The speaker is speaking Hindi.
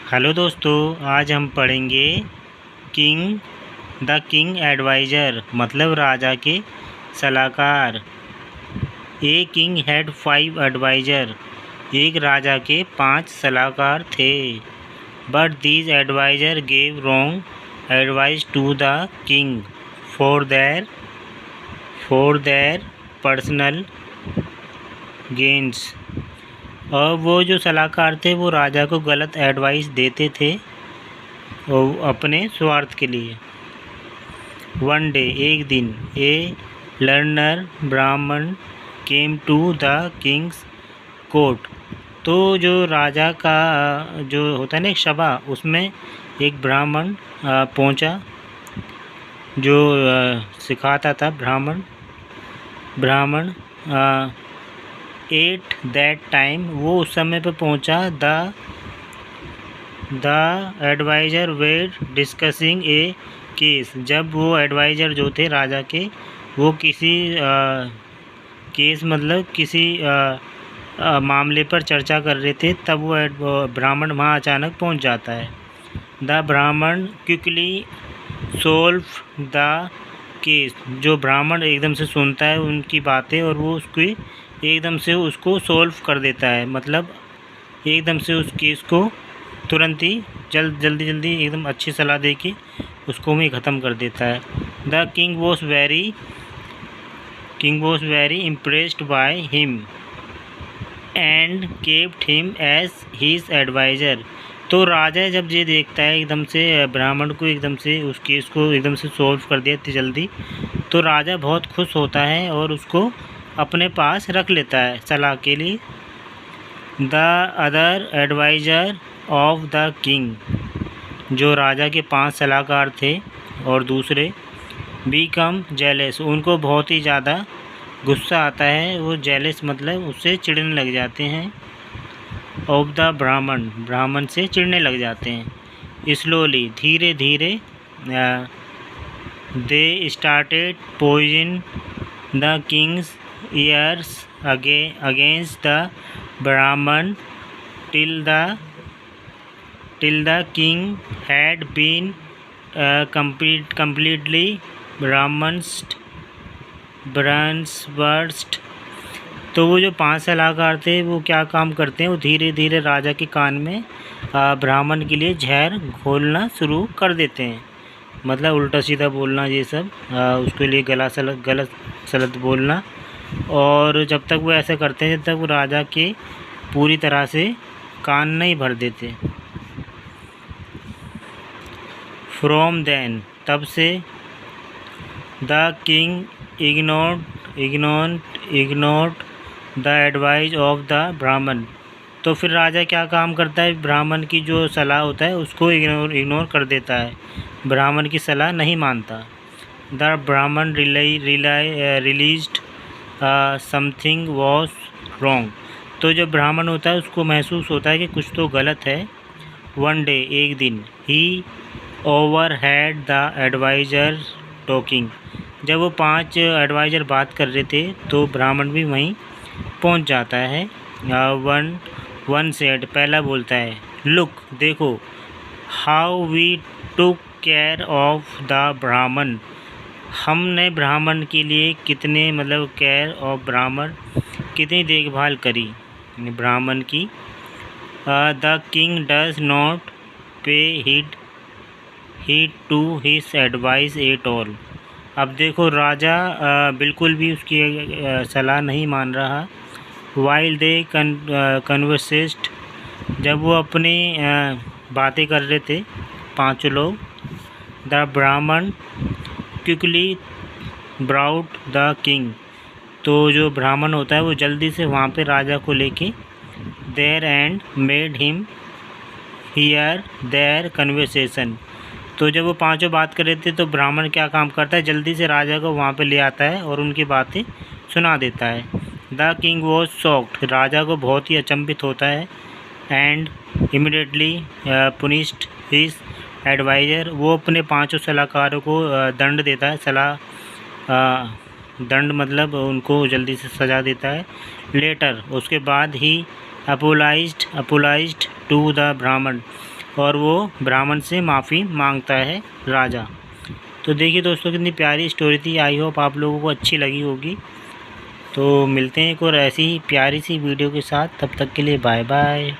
हेलो दोस्तों, आज हम पढ़ेंगे किंग द किंग एडवाइज़र मतलब राजा के सलाहकार। ए किंग हैड 5 एडवाइज़र, एक राजा के 5 सलाहकार थे। But these adviser gave wrong advice to the king for their personal gains. और वो जो सलाहकार थे वो राजा को गलत एडवाइस देते थे और अपने स्वार्थ के लिए। वन डे एक दिन a learner Brahmin came to the king's court. तो जो राजा का जो होता है ना एक सभा, उसमें एक ब्राह्मण पहुंचा जो सिखाता था। ब्राह्मण एट दैट टाइम वो उस समय पे पहुंचा। The adviser were discussing a case. जब वो एडवाइज़र जो थे राजा के, वो किसी केस मतलब किसी मामले पर चर्चा कर रहे थे, तब वो ब्राह्मण वहाँ अचानक पहुँच जाता है। द ब्राह्मण क्विकली सोल्व द केस। जो ब्राह्मण एकदम से सुनता है उनकी बातें और वो उसकी एकदम से उसको सोल्व कर देता है, मतलब एकदम से उस केस को तुरंत ही जल्दी एकदम अच्छी सलाह दे के उसको भी ख़त्म कर देता है। The king was very impressed by him and kept him as his adviser. तो राजा जब ये देखता है एकदम से ब्राह्मण को एकदम से उस केस को एकदम से सोल्व कर दिया इतनी जल्दी, तो राजा बहुत खुश होता है और उसको अपने पास रख लेता है सलाह के लिए। The other adviser of the king, जो राजा के 5 सलाहकार थे और दूसरे, बीकम जेलस, उनको बहुत ही ज़्यादा गुस्सा आता है। वो जेलस मतलब उससे चिढ़ने लग जाते हैं। ऑफ द ब्राह्मण से चिढ़ने लग जाते हैं। स्लोली धीरे धीरे they started poison the king's ears against the Brahmin till the king had been completely brainwashed। तो वो जो 5 सलाहकार थे वो क्या काम करते हैं, वो धीरे धीरे राजा के कान में ब्राह्मण के लिए जहर घोलना शुरू कर देते हैं, मतलब उल्टा सीधा बोलना, ये सब उसके लिए गलत सलत बोलना। और जब तक वो ऐसा करते हैं जब तक वो राजा के पूरी तरह से कान नहीं भर देते। फ्रॉम देन, तब से, the king ignored the advice of the ब्राह्मण। तो फिर राजा क्या काम करता है, ब्राह्मण की जो सलाह होता है उसको इग्नोर कर देता है, ब्राह्मण की सलाह नहीं मानता। द ब्राह्मण रिलीज्ड समथिंग वॉज रॉन्ग। तो जब ब्राह्मण होता है उसको महसूस होता है कि कुछ तो गलत है। वन डे एक दिन, he overheard the adviser talking. जब वो 5 एडवाइज़र बात कर रहे थे तो ब्राह्मण भी वहीं पहुंच जाता है। वन सेड, पहला बोलता है, लुक देखो, how we took care of the Brahmin. हमने ब्राह्मण के लिए कितने मतलब केयर ऑफ ब्राह्मण कितनी देखभाल करी ब्राह्मण की। The king does not pay heed to his advice at all. अब देखो राजा बिल्कुल भी उसकी सलाह नहीं मान रहा। वाइल दे कन्वर्सेस्ट, जब वो अपनी बातें कर रहे थे 5 लोग, द ब्राह्मण क्विकली ब्राउट द किंग। तो जो ब्राह्मण होता है वो जल्दी से वहाँ पे राजा को लेके there and made him hear their conversation. तो जब वो 5 बात कर रहे थे तो ब्राह्मण क्या काम करता है, जल्दी से राजा को वहाँ पे ले आता है और उनकी बातें सुना देता है। द किंग वॉज शॉक्ड, राजा को बहुत ही अचंभित होता है। एंड इमिडिएटली पुनिश्ड हिज एडवाइज़र, वो अपने 5 सलाहकारों को दंड देता है। दंड मतलब उनको जल्दी से सजा देता है। लेटर, उसके बाद ही अपोलाइज्ड टू द ब्राह्मण, और वो ब्राह्मण से माफ़ी मांगता है राजा। तो देखिए दोस्तों कितनी प्यारी स्टोरी थी। आई होप आप लोगों को अच्छी लगी होगी। तो मिलते हैं एक और ऐसी ही प्यारी सी वीडियो के साथ। तब तक के लिए बाय बाय।